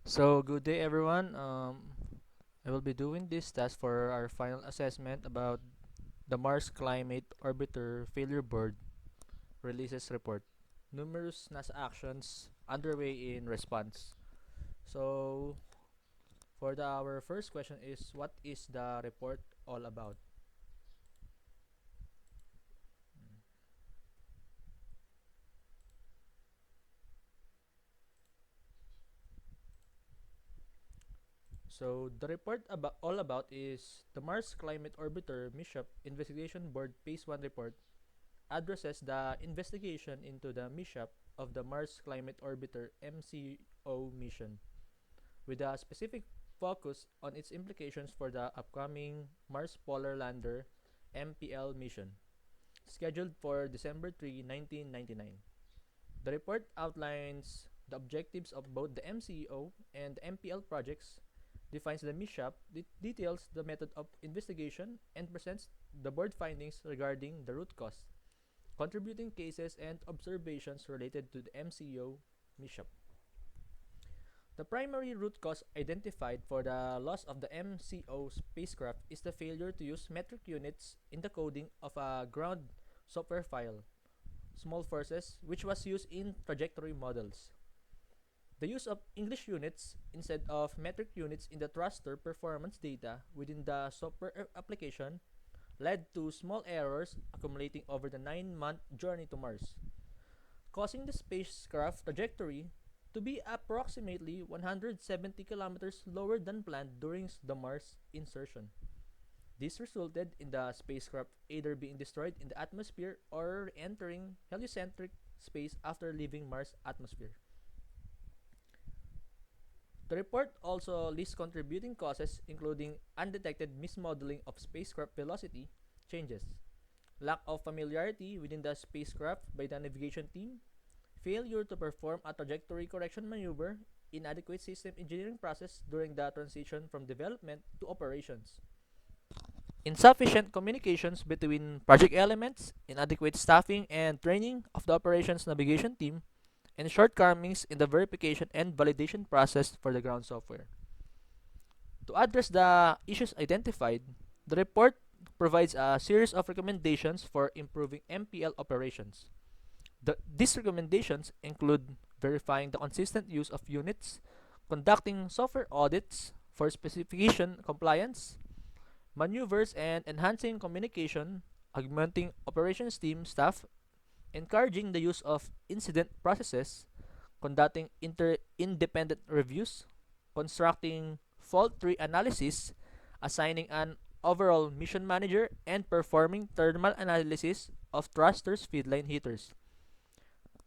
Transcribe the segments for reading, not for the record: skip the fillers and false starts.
So, good day everyone. I will be doing this task for our final assessment about the Mars Climate Orbiter Failure Board releases report. Numerous NASA actions underway in response. So, our first question is, what is the report all about? So, the report all about is the Mars Climate Orbiter Mishap Investigation Board Phase 1 report addresses the investigation into the mishap of the Mars Climate Orbiter (MCO) mission, with a specific focus on its implications for the upcoming Mars Polar Lander (MPL) mission, scheduled for December 3, 1999. The report outlines the objectives of both the MCO and the MPL projects, defines the mishap, details the method of investigation, and presents the board findings regarding the root cause, contributing cases and observations related to the MCO mishap. The primary root cause identified for the loss of the MCO spacecraft is the failure to use metric units in the coding of a ground software file, small forces, which was used in trajectory models. The use of English units instead of metric units in the thruster performance data within the software application led to small errors accumulating over the 9-month journey to Mars, causing the spacecraft trajectory to be approximately 170 kilometers lower than planned during the Mars insertion. This resulted in the spacecraft either being destroyed in the atmosphere or entering heliocentric space after leaving Mars' atmosphere. The report also lists contributing causes including undetected mismodeling of spacecraft velocity changes, lack of familiarity within the spacecraft by the navigation team, failure to perform a trajectory correction maneuver, inadequate system engineering process during the transition from development to operations, insufficient communications between project elements, inadequate staffing and training of the operations navigation team, and shortcomings in the verification and validation process for the ground software. To address the issues identified, the report provides a series of recommendations for improving MPL operations. These recommendations include verifying the consistent use of units, conducting software audits for specification compliance, maneuvers and enhancing communication, augmenting operations team staff, encouraging the use of incident processes, conducting independent reviews, constructing fault tree analysis, assigning an overall mission manager, and performing thermal analysis of thrusters feedline heaters.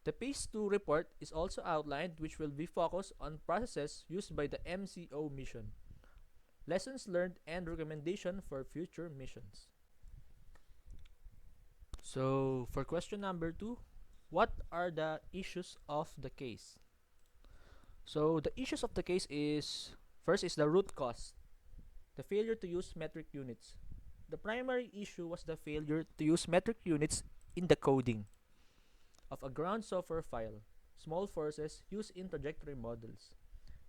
The Phase 2 report is also outlined, which will be focused on processes used by the MCO mission, lessons learned, and recommendation for future missions. So, for question number 2, what are the issues of the case? So, the issues of the case is, first is the root cause, the failure to use metric units. The primary issue was the failure to use metric units in the coding of a ground software file, small forces used in trajectory models.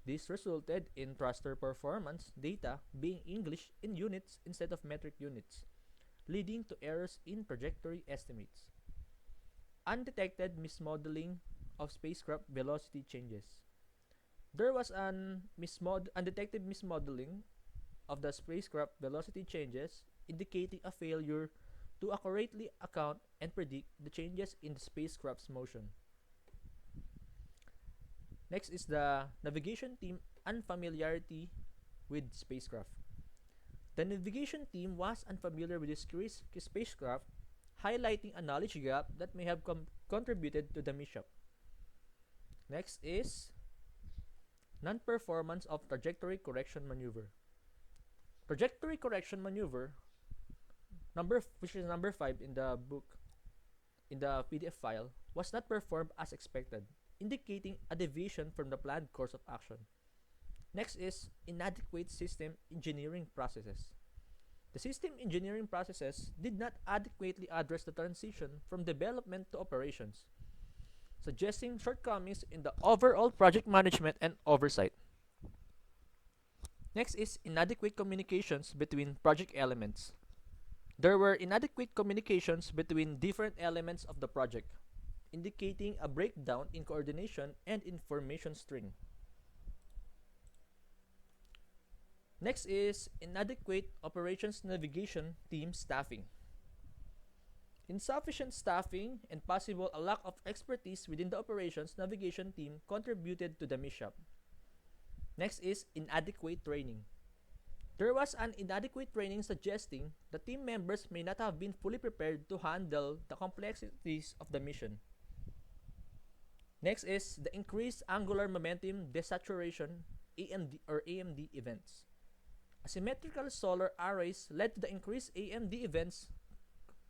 This resulted in thruster performance data being English in units instead of metric units, leading to errors in trajectory estimates. Undetected mismodeling of spacecraft velocity changes. There was an undetected mismodeling of the spacecraft velocity changes, indicating a failure to accurately account and predict the changes in the spacecraft's motion. Next is the navigation team unfamiliarity with spacecraft. The navigation team was unfamiliar with this spacecraft, highlighting a knowledge gap that may have contributed to the mishap. Next is non-performance of trajectory correction maneuver. Trajectory correction maneuver, which is number 5 in the book, in the PDF file, was not performed as expected, indicating a deviation from the planned course of action. Next is inadequate system engineering processes. The system engineering processes did not adequately address the transition from development to operations, suggesting shortcomings in the overall project management and oversight. Next is inadequate communications between project elements. There were inadequate communications between different elements of the project, indicating a breakdown in coordination and information string. Next is inadequate operations navigation team staffing. Insufficient staffing and possible a lack of expertise within the operations navigation team contributed to the mishap. Next is inadequate training. There was an inadequate training suggesting the team members may not have been fully prepared to handle the complexities of the mission. Next is the increased angular momentum desaturation AMD events. Asymmetrical solar arrays led to the increased AMD events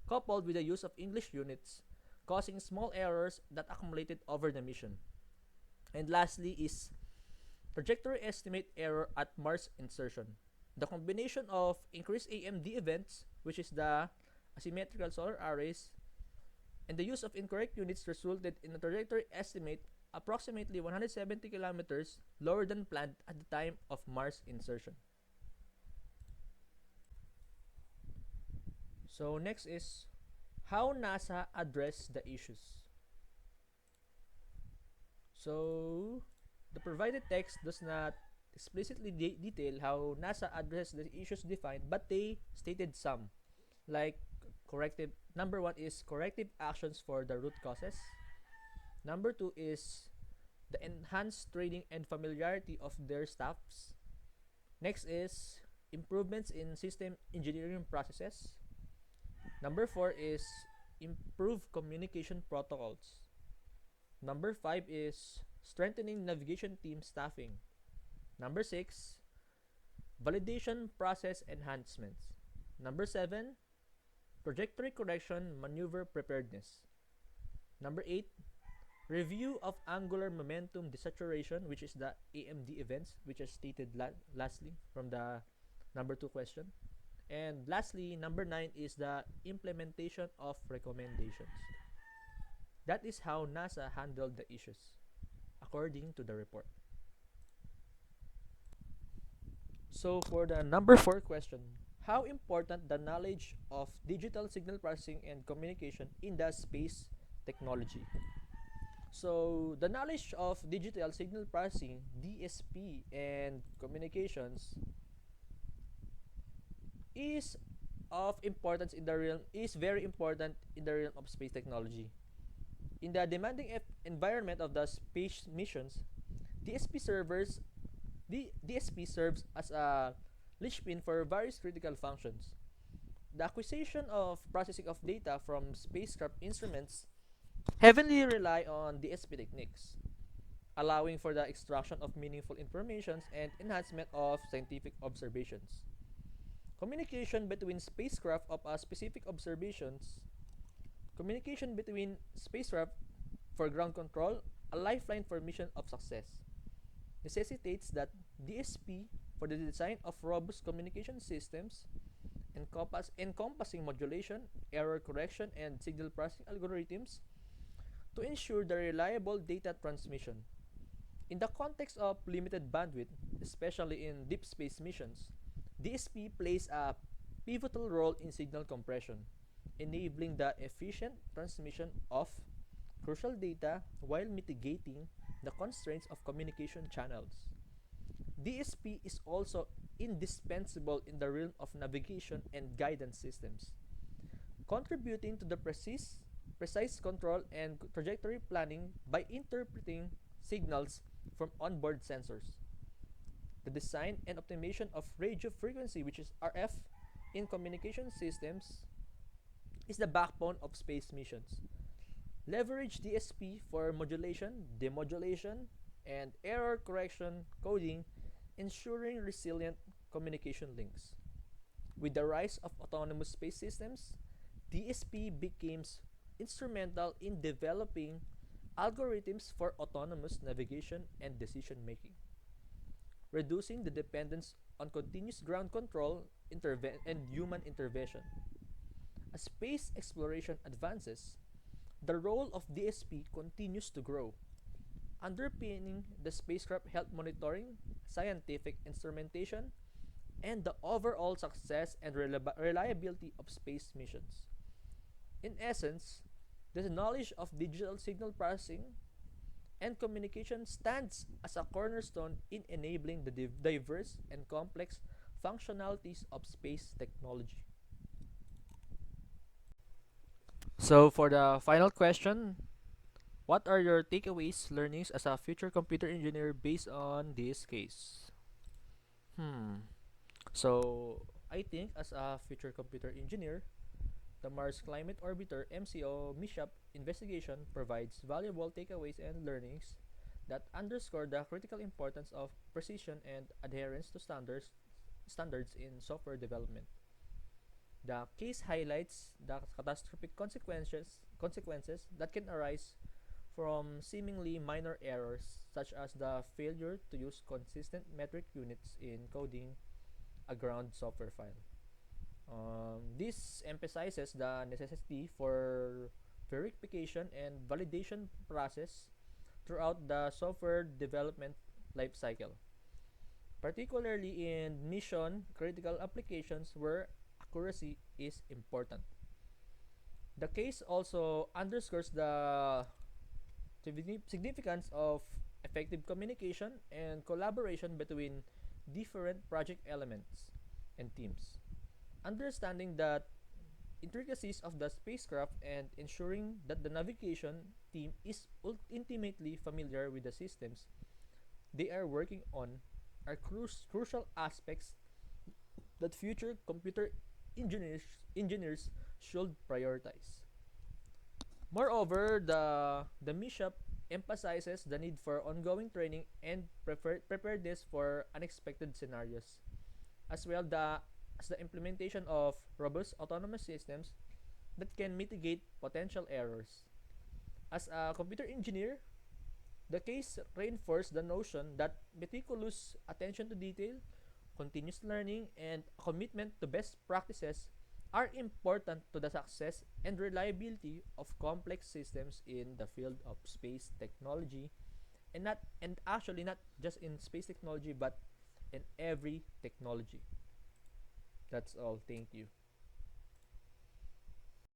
coupled with the use of English units, causing small errors that accumulated over the mission. And lastly is trajectory estimate error at Mars insertion. The combination of increased AMD events, which is the asymmetrical solar arrays, and the use of incorrect units resulted in a trajectory estimate approximately 170 kilometers lower than planned at the time of Mars insertion. So next is how NASA addressed the issues. So the provided text does not explicitly detail how NASA addressed the issues defined, but they stated some, like corrective. Number one is corrective actions for the root causes. Number two is the enhanced training and familiarity of their staffs. Next is improvements in system engineering processes. Number four is improve communication protocols. Number five is strengthening navigation team staffing. Number six, validation process enhancements. Number seven, trajectory correction maneuver preparedness. Number eight, review of angular momentum desaturation, which is the AMD events, which is stated lastly from the number two question. And lastly, number 9 is the implementation of recommendations. That is how NASA handled the issues, according to the report. So for the number 4 question, how important the knowledge of digital signal processing and communication in the space technology? So the knowledge of digital signal processing, DSP, and communications is very important in the realm of space technology. In the demanding environment of the space missions, DSP servers DSP serves as a linchpin for various critical functions. The acquisition of processing of data from spacecraft instruments heavily rely on DSP techniques, allowing for the extraction of meaningful information and enhancement of scientific observations. Communication between spacecraft of a specific observations. Communication between spacecraft for ground control, a lifeline for mission of success. Necessitates that DSP for the design of robust communication systems encompassing modulation, error correction, and signal processing algorithms to ensure the reliable data transmission. In the context of limited bandwidth, especially in deep space missions, DSP plays a pivotal role in signal compression, enabling the efficient transmission of crucial data while mitigating the constraints of communication channels. DSP is also indispensable in the realm of navigation and guidance systems, contributing to the precise control and trajectory planning by interpreting signals from onboard sensors. The design and optimization of radio frequency, which is RF, in communication systems is the backbone of space missions. Leverage DSP for modulation, demodulation, and error correction coding, ensuring resilient communication links. With the rise of autonomous space systems, DSP becomes instrumental in developing algorithms for autonomous navigation and decision making, reducing the dependence on continuous ground control and human intervention. As space exploration advances, the role of DSP continues to grow, underpinning the spacecraft health monitoring, scientific instrumentation, and the overall success and reliability of space missions. In essence, the knowledge of digital signal processing and communication stands as a cornerstone in enabling the diverse and complex functionalities of space technology. So, for the final question, what are your takeaways, learnings as a future computer engineer based on this case? Hmm. So, I think as a future computer engineer, the Mars Climate Orbiter MCO mishap investigation provides valuable takeaways and learnings that underscore the critical importance of precision and adherence to standards in software development. The case highlights the catastrophic consequences that can arise from seemingly minor errors such as the failure to use consistent metric units in coding a ground software file. This emphasizes the necessity for verification and validation process throughout the software development lifecycle, particularly in mission critical applications where accuracy is important. The case also underscores the significance of effective communication and collaboration between different project elements and teams. Understanding the intricacies of the spacecraft and ensuring that the navigation team is intimately familiar with the systems they are working on are crucial aspects that future computer engineers should prioritize. Moreover, the mishap emphasizes the need for ongoing training and preparedness for unexpected scenarios, as well as the implementation of robust autonomous systems that can mitigate potential errors. As a computer engineer, the case reinforced the notion that meticulous attention to detail, continuous learning, and a commitment to best practices are important to the success and reliability of complex systems in the field of space technology, and actually not just in space technology but in every technology. That's all. Thank you.